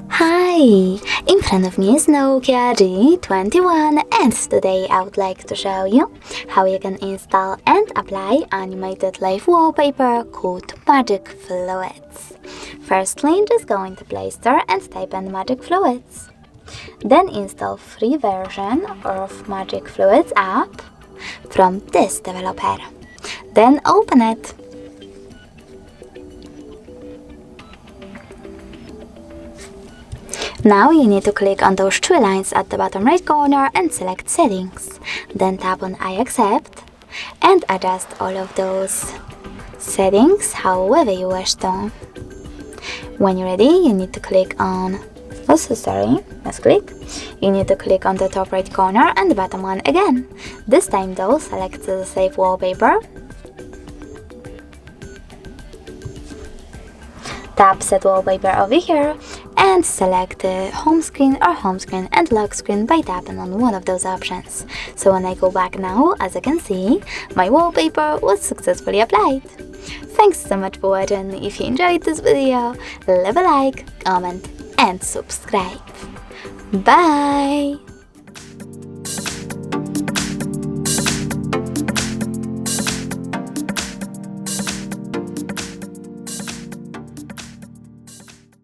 Hi! In front of me is Nokia G21 and today I would like to show you how you can install and apply animated live wallpaper called Magic Fluids. Firstly, just go into Play Store and type in Magic Fluids. Then install free version of Magic Fluids app from this developer. Then open it. Now you need to click on those three lines at the bottom right corner and select Settings. Then tap on I accept and adjust all of those settings however you wish to. When you're ready, you need to click on You need to click on the top right corner and the bottom one again. This time though, select the Save Wallpaper. Tap Set Wallpaper over here and select the home screen or home screen and lock screen by tapping on one of those options. So when I go back now, as you can see, my wallpaper was successfully applied. Thanks so much for watching. If you enjoyed this video, leave a like, comment and subscribe. Bye!